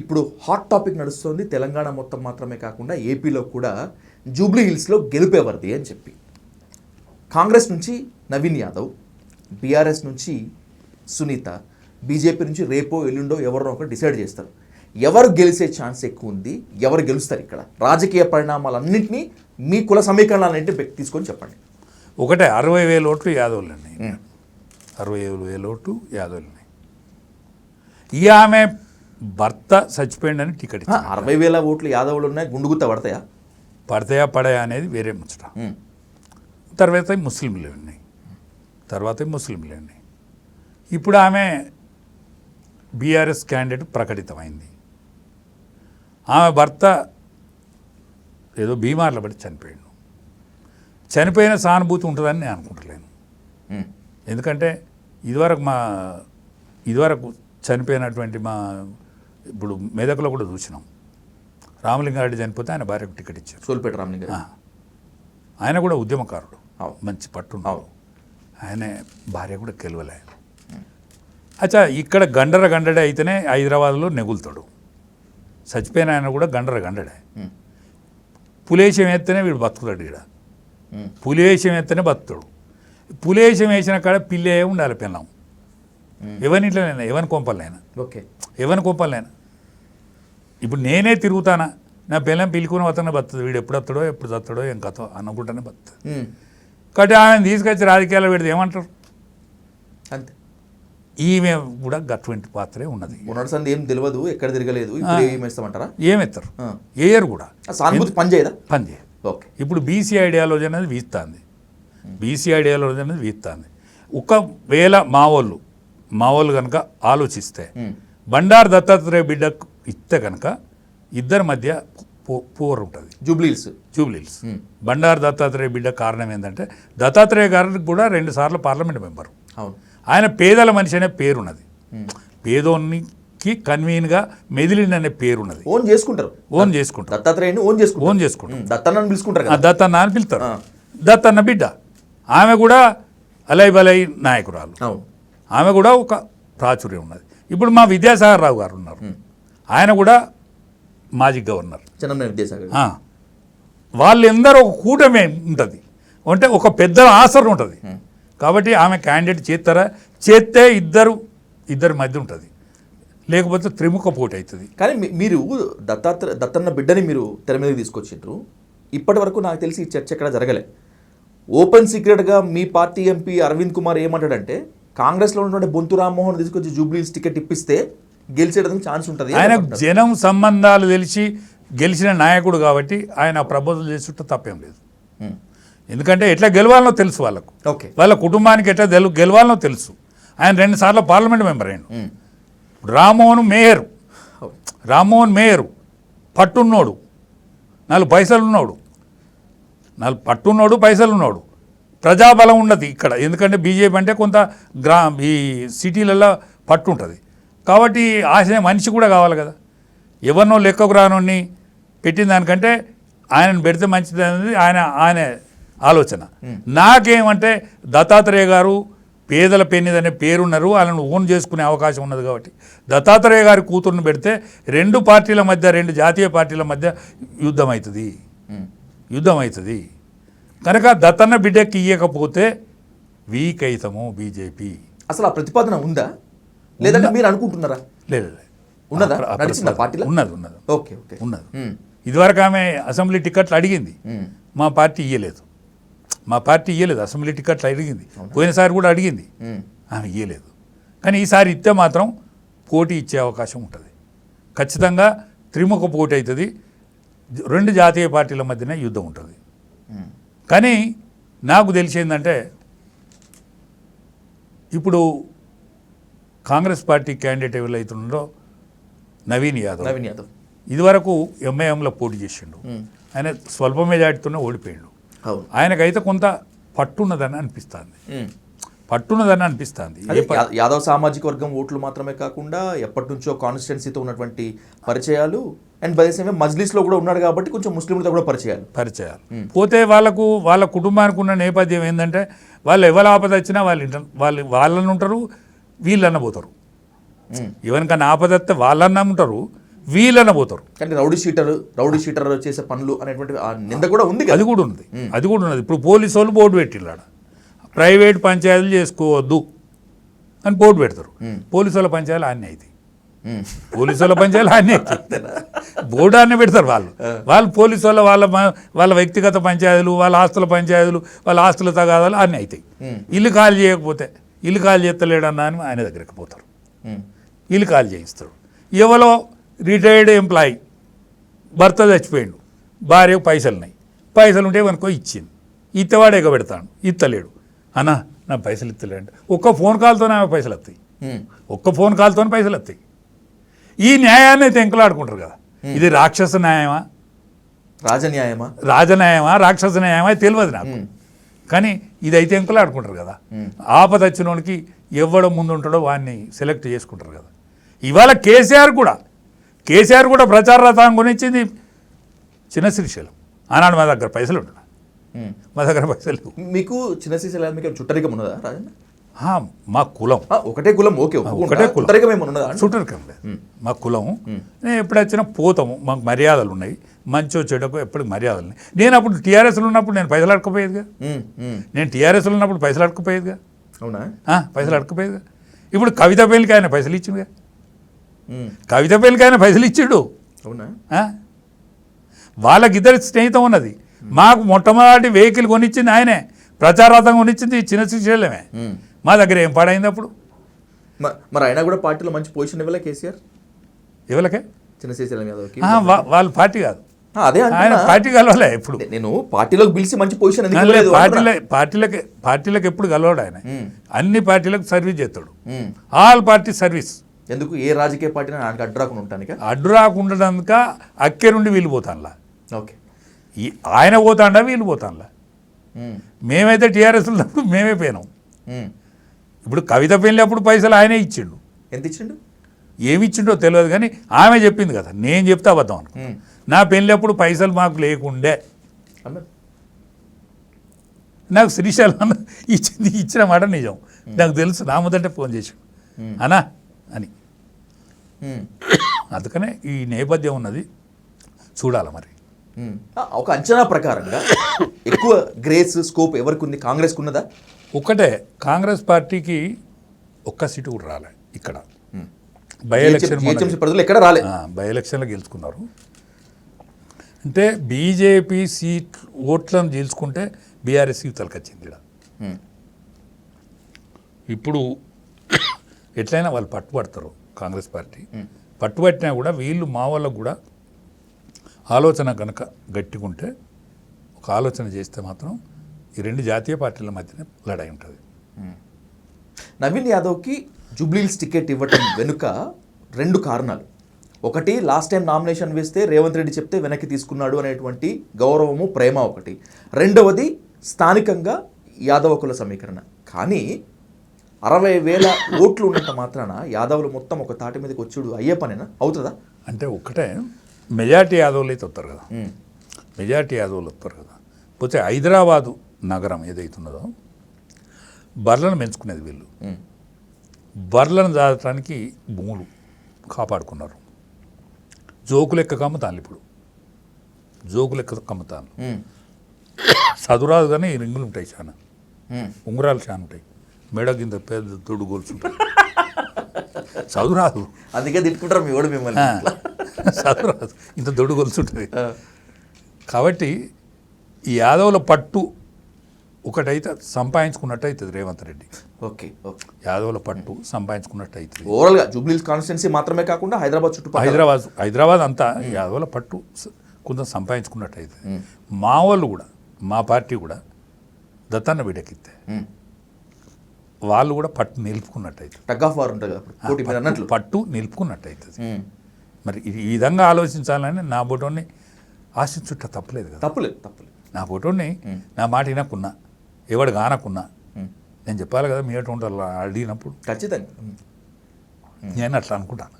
ఇప్పుడు hot topic నడుస్తుంది తెలంగాణ మొత్తం మాత్రమే కాకుండా ఏపీలో కూడా జూబ్లీ హిల్స్లో గెలుపెవరిది అని చెప్పి. కాంగ్రెస్ నుంచి నవీన్ యాదవ్, బీఆర్ఎస్ నుంచి సునీత, బీజేపీ నుంచి రేపో ఎల్లుండో ఎవరినో ఒకరు డిసైడ్ చేస్తారు. ఎవరు గెలిచే ఛాన్స్ ఎక్కువ ఉంది, ఎవరు గెలుస్తారు? ఇక్కడ రాజకీయ పరిణామాలన్నింటినీ మీ కుల సమీకరణాలన్నింటినీ తీసుకొని చెప్పండి. ఒకటే 60,000 ఓట్లు యాదవులని, 60,000 ఓట్లు యాదవులని. ఈ ఆమె భర్త చచ్చిపోయిందని టికెట్ ఇచ్చింది. 60,000 ఓట్లు యాదవులు ఉన్నాయి, గుండుగుత్త పడతాయా అనేది వేరే ముచ్చట. తర్వాత ముస్లింలు ఉన్నాయి. ఇప్పుడు ఆమె బీఆర్ఎస్ క్యాండిడేట్ ప్రకటితమైంది. ఆమె భర్త ఏదో బీమార్ల పడి చనిపోయిన సానుభూతి ఉంటుందని నేను అనుకుంటలేను. ఎందుకంటే ఇదివరకు చనిపోయినటువంటి ఇప్పుడు మెదక్లో కూడా చూసినాం. రామలింగారెడ్డి చనిపోతే ఆయన భార్యకు టికెట్ ఇచ్చారు. సోల్పేట రామలింగారెడ్డి ఆయన కూడా ఉద్యమకారుడు, మంచి పట్టు. ఆయన భార్య కూడా గెలవలే. అచ్చా, ఇక్కడ గండడే అయితేనే హైదరాబాద్లో నెగులుతాడు. చచ్చిపోయిన ఆయన కూడా గండడే. పులేశం వేస్తేనే వీడు బతుకుతాడు. ఇక్కడ పులేశం వేస్తేనే బతుకుతాడు. పులేశం వేసిన కాడ పిల్లే ఉండాలి. పిల్లం ఎవరినిట్లనైనా, ఎవరి కొంపలైనా. ఇప్పుడు నేనే తిరుగుతానా, నా పిల్లం పిలుకుని వతనే బతుంది. వీడు ఎప్పుడు వస్తాడో ఎప్పుడు చస్తాడో ఏం కథ అనుకుంటానే బతుంది. కాబట్టి ఆమెను తీసుకొచ్చి రాజకీయాల్లో పెడితే ఏమంటారు? అంతే. ఈమె కూడా అటువంటి పాత్రే ఉన్నది. ఏం తెలియదు, ఎక్కడ తిరగలేదు, ఏమెత్తారు, వేయరు కూడా. పనిచేయదు. ఇప్పుడు బీసీ ఐడియాలజీ అనేది వీస్తుంది. ఒకవేళ మావోళ్ళు కనుక ఆలోచిస్తే, బండారు దత్తాత్రేయ బిడ్డకు ఇస్తే కనుక ఇద్దరి మధ్య పోరు ఉంటుంది. జూబ్లీహిల్స్ బండారు దత్తాత్రేయ బిడ్డ కారణం ఏంటంటే, దత్తాత్రేయ గారికి కూడా 2 సార్లు పార్లమెంట్ మెంబరు. ఆయన పేదల మనిషి అనే పేరున్నది. పేదోనికి కన్వీన్గా మెదిలిండి అనే పేరున్నది. ఓన్ చేసుకుంటారు. దత్తన్న అని పిలుస్తారు. దత్తన్న బిడ్డ. ఆమె కూడా అలై బలై నాయకురాలు. ఆమె కూడా ఒక ప్రాచుర్యం ఉన్నది. ఇప్పుడు మా విద్యాసాగర్ రావు గారు ఉన్నారు. ఆయన కూడా మాజీ గవర్నర్. వాళ్ళందరూ ఒక కూటమి ఉంటుంది, అంటే ఒక పెద్ద ఆసర్ ఉంటుంది. కాబట్టి ఆమె క్యాండిడేట్ చేస్తే ఇద్దరి మధ్య ఉంటుంది, లేకపోతే త్రిముఖ పోటీ అవుతుంది. కానీ మీరు దత్తన్న బిడ్డని మీరు తెర మీద తీసుకొచ్చిండ్రు. ఇప్పటి వరకు నాకు తెలిసి ఈ చర్చ ఎక్కడ జరగలే. ఓపెన్ సీక్రెట్గా మీ పార్టీ ఎంపీ అరవింద్ కుమార్ ఏమంటాడంటే, కాంగ్రెస్లో ఉన్నటువంటి బొంతు రామ్మోహన్ తీసుకొచ్చి జూబ్లీహిల్స్ టికెట్ ఇప్పిస్తే గెలిచేయడానికి ఛాన్స్ ఉంటుంది. ఆయన జనం సంబంధాలు తెలిసి గెలిచిన నాయకుడు కాబట్టి ఆయన ప్రపోజల్ చేసుకుంటే తప్పేం లేదు. ఎందుకంటే ఎట్లా గెలవాలనో తెలుసు వాళ్ళకు, వాళ్ళ కుటుంబానికి ఎట్లా గెలవాలనో తెలుసు. ఆయన 2 సార్లు పార్లమెంట్ మెంబర్ అయ్యాడు. రామ్మోహన్ మేయరు, పట్టున్నోడు, 4 పైసలు ఉన్నాడు, పైసలు ఉన్నాడు. ప్రజాబలం ఉన్నది ఇక్కడ. ఎందుకంటే బీజేపీ అంటే కొంత ఈ సిటీలలో పట్టు ఉంటుంది. కాబట్టి ఆశ మనిషి కూడా కావాలి కదా. ఎవరినో లెక్కకు రానోని పెట్టిన దానికంటే ఆయనను పెడితే మంచిది అనేది ఆయన ఆలోచన. నాకేమంటే దత్తాత్రేయ గారు పేదల పెన్నిదనే పేరున్నారు, వాళ్ళని ఓన్ చేసుకునే అవకాశం ఉన్నది. కాబట్టి దత్తాత్రేయ గారి కూతురుని పెడితే 2 పార్టీల మధ్య, 2 జాతీయ పార్టీల మధ్య యుద్ధం అవుతుంది. కనుక దత్తన్న బిడ్డకి ఇయ్యకపోతే వీక్ అవుతాము బీజేపీ. అసలు ఆ ప్రతిపాదన ఉందా లేదంటే మీరు అనుకుంటున్నారా? లేదు, ఉన్నది. ఇదివరకు ఆమె అసెంబ్లీ టికెట్లు అడిగింది, మా పార్టీ ఇయ్యలేదు. అసెంబ్లీ టికెట్లు అడిగింది, పోయినసారి కూడా అడిగింది, ఆమె ఇయ్యలేదు. కానీ ఈసారి ఇస్తే మాత్రం పోటీ ఇచ్చే అవకాశం ఉంటుంది. ఖచ్చితంగా త్రిముఖ పోటీ అవుతుంది. 2 జాతీయ పార్టీల మధ్యనే యుద్ధం ఉంటుంది. కానీ నాకు తెలిసిందంటే, ఇప్పుడు కాంగ్రెస్ పార్టీ క్యాండిడేట్ ఎవరైతున్నారో నవీన్ యాదవ్ ఇదివరకు ఎంఐఎంలో పోటీ చేసిండు. ఆయన స్వల్ప మెజార్టీతోనే ఓడిపోయాడు. ఆయనకైతే కొంత పట్టున్నదని అనిపిస్తుంది. యాదవ్ సామాజిక వర్గం ఓట్లు మాత్రమే కాకుండా ఎప్పటి నుంచో కాన్స్టిట్యున్సీతో ఉన్నటువంటి పరిచయాలు, అండ్ బైసమే మజ్లిస్లో కూడా ఉన్నాడు కాబట్టి కొంచెం ముస్లింలతో కూడా పరిచయాలు. పోతే వాళ్ళ కుటుంబానికి ఉన్న నేపథ్యం ఏంటంటే, వాళ్ళు ఎవరు ఆపద వచ్చినా వాళ్ళని ఉంటారు, వీళ్ళన్న పోతారు. ఎవరికన్నా ఆపద వస్తే వాళ్ళన్న ఉంటారు, వీళ్ళన పోతారు. కానీ రౌడీ షీటర్ చేసే పనులు అనేటువంటి ఆ నింద కూడా ఉంది కదా. అది కూడా ఉన్నది. ఇప్పుడు పోలీసు వాళ్ళు బోర్డు పెట్టిల్లాడ ప్రైవేట్ పంచాయతీలు చేసుకోవద్దు అని బోర్డు పెడతారు. పోలీసు వాళ్ళ పంచాయతీలు అన్నీ అవుతాయి. పోలీసు వాళ్ళ పంచాయతీలు అన్నీ అవుతాయి. బోర్డు అన్నీ పెడతారు వాళ్ళు పోలీసు వాళ్ళ వ్యక్తిగత పంచాయతీలు, వాళ్ళ ఆస్తుల పంచాయతీలు, వాళ్ళ ఆస్తుల తగాదాలు అన్నీ అవుతాయి. ఇల్లు ఖాళీ చేయకపోతే ఇల్లు ఖాళీ చేస్తలేడన్నా అని ఆయన దగ్గరికి పోతారు. ఇల్లు ఖాళీ చేయిస్తాడు. ఎవరో రిటైర్డ్ ఎంప్లాయీ భర్త చచ్చిపోయాడు, భార్యకు పైసలు ఉంటే మనకో ఇచ్చింది, ఇత్తవాడు ఎగబెడతాడు, ఇత్తలేడు, అన్నా నా పైసలు ఇత్తలేడు. ఒక్క ఫోన్ కాల్తోనే ఆమె పైసలు వస్తాయి. ఒక్క ఫోన్ కాల్తోనే పైసలు వస్తాయి. ఈ న్యాయాన్ని అయితే ఎంకలాడుకుంటారు కదా. ఇది రాక్షస న్యాయమా, రాజన్యాయమా, రాక్షస న్యాయమా తెలియదు నాకు. కానీ ఇదైతే ఎంకలాడుకుంటారు కదా. ఆపద వచ్చినోనికి ఎవడో ముందు ఉంటాడో వాడిని సెలెక్ట్ చేసుకుంటారు కదా. ఇవాళ కేసీఆర్ కూడా ప్రచార రథం కొనిచ్చింది చిన్న శ్రీశైలం. ఆనాడు మా దగ్గర పైసలు ఉంటున్నాయి, మా దగ్గర పైసలు లేవు. మీకు చిన్న శ్రీశైలం మీకు చుట్టరికం ఉన్నదా రాజన్న? మా కులం ఒకటే కులం. ఒకటే కులం, చుట్టరికం లేదు మా కులం. నేను ఎప్పుడు వచ్చినా పోతాము, మాకు మర్యాదలు ఉన్నాయి. మంచో చెడకు ఎప్పటికి మర్యాదలు ఉన్నాయి. నేను అప్పుడు టీఆర్ఎస్లో ఉన్నప్పుడు నేను పైసలు అడకపోయేదిగా. నేను టీఆర్ఎస్లో ఉన్నప్పుడు పైసలు అడకపోయేదిగా. అవునా? పైసలు అడకపోయేదిగా. ఇప్పుడు కవిత పెళ్ళికి ఆయన పైసలు ఇచ్చిందిగా. కవిత పెళ్ళికి ఆయన పైసలు ఇచ్చిండు. అవునా? వాళ్ళకిద్దరి స్నేహితం ఉన్నది. మాకు మొట్టమొదటి వెహికల్ కొనిచ్చింది ఆయనే, ప్రచారార్థం కొనిచ్చింది చిన్న శ్రీశైలమే. మా దగ్గర ఏం పాడైంది అప్పుడు? మరి ఆయన కూడా పార్టీలో మంచి పొజిషన్ ఇవ్వలే కేసీఆర్? ఇవ్వలకే చిన్న శ్రీశైలం యాదవ్కి. వాళ్ళ పార్టీ కాదు, అదే ఆయన పార్టీ కలవలే. ఇప్పుడు నేను పార్టీలోకి పిలిచి మంచి పొజిషన్ పార్టీలకు ఎప్పుడు కలవాడు ఆయన. అన్ని పార్టీలకు సర్వీస్ చేస్తాడు, ఆల్ పార్టీ సర్వీస్. ఎందుకు? ఏ రాజకీయ పార్టీ ఆయనకి అడ్డు రాకుండా ఉంటానికి? అడ్డు రాకుండా అక్కే నుండి వీళ్ళు పోతానులా. ఓకే, ఆయన పోతాండా వీళ్ళు పోతానులా. మేమైతే టీఆర్ఎస్ ఉన్నప్పుడు మేమే పోయినాం. ఇప్పుడు కవిత పెళ్ళి అప్పుడు పైసలు ఆయనే ఇచ్చిండు. ఎంత ఇచ్చిండు? ఏమి ఇచ్చిండో తెలియదు, కానీ ఆమె చెప్పింది కదా, నేను చెప్తే అబద్ధం అనుకో. నా పెళ్ళి అప్పుడు పైసలు మాకు లేకుండే, నాకు శ్రీశైలం ఇచ్చిన మాట నిజం. నాకు తెలుసు, నా మొదటే ఫోన్ చేసాడు అనా అని. అందుకనే ఈ నేపథ్యం ఉన్నది, చూడాలి మరి. ఒక అంచనా ప్రకారంగా ఎక్కువ గ్రేస్ స్కోప్ ఎవరికి ఉంది? కాంగ్రెస్కి ఉన్నదా? ఒకటే, కాంగ్రెస్ పార్టీకి ఒక్క సీటు కూడా రాలే ఇక్కడ. బై ఎలక్షన్లో గెలుచుకున్నారు. అంటే బీజేపీ సీట్ ఓట్లను గెలుచుకుంటే బీఆర్ఎస్ యువతలకు వచ్చింది ఇక్కడ. ఇప్పుడు ఎట్లయినా వాళ్ళు పట్టుబడతారు కాంగ్రెస్ పార్టీ. పట్టుబట్టినా కూడా వీళ్ళు మా వాళ్ళకు కూడా ఆలోచన కనుక గట్టిగుంటే, ఒక ఆలోచన చేస్తే మాత్రం ఈ రెండు జాతీయ పార్టీల మధ్యనే లడాయి ఉంటుంది. నవీన్ యాదవ్కి జూబ్లీహిల్స్ టికెట్ ఇవ్వటం వెనుక రెండు కారణాలు. ఒకటి, లాస్ట్ టైం నామినేషన్ వేస్తే రేవంత్ రెడ్డి చెప్తే వెనక్కి తీసుకున్నాడు అనేటువంటి గౌరవము, ప్రేమ ఒకటి. రెండవది, స్థానికంగా యాదవ కుల సమీకరణ. కానీ 60,000 ఓట్లు ఉన్నంత మాత్రాన యాదవులు మొత్తం ఒక తాటి మీదకి వచ్చుడు అయ్యే పనేనా? అవుతుందా? అంటే ఒక్కటే, మెజార్టీ యాదవులు అయితే వస్తారు కదా, మెజార్టీ యాదవులు వస్తారు కదా. పోతే హైదరాబాదు నగరం ఏదైతున్నదో బర్లను పెంచుకునేది వీళ్ళు. బర్లను దాటడానికి భూములు కాపాడుకున్నారు. జోకులెక్క కమ్ముతాను, ఇప్పుడు జోకులెక్క కమ్ముతాను. చదురాదు కానీ రింగులు ఉంటాయి, చాలా ఉంగరాలు చాలా ఉంటాయి, మెడ కింద పెద్ద దొడ్డు గొలుసు ఉంటాయి. చదురాదు, అందుకే తిట్టుకుంటారు మీ వాడు మిమ్మల్ని. చదురాదు, ఇంత దొడ్డు గొలుసు ఉంటుంది. కాబట్టి ఈ యాదవుల పట్టు ఒకటైతే సంపాదించుకున్నట్టు అవుతుంది రేవంత్ రెడ్డి. ఓకే, యాదవుల పట్టు సంపాదించుకున్నట్టు అవుతుంది. ఓవరాల్గా జూబ్లీహిల్స్ కాన్స్టిట్యున్సీ మాత్రమే కాకుండా హైదరాబాద్ చుట్టూ హైదరాబాద్ అంతా యాదవుల పట్టు కొంచెం సంపాదించుకున్నట్టు అవుతుంది. మా వాళ్ళు కూడా, మా పార్టీ కూడా దత్తన్న బిడ్డకిస్తే వాళ్ళు కూడా పట్టు నిలుపుకున్నట్టు అవుతుంది. టగ్ ఆఫ్ వార్ ఉంటుంది కదా, పట్టు నిలుపుకున్నట్టు అవుతుంది. మరి ఈ విధంగా ఆలోచించాలని నా బోటోని ఆశించుట తప్పలేదు కదా. తప్పలేదు. నా ఫోటోని నా మాట వినకున్నా, ఎవడు కానకున్నా నేను చెప్పాలి కదా, మీ అటువంటి అడిగినప్పుడు ఖచ్చితంగా నేను అట్లా అనుకుంటాను.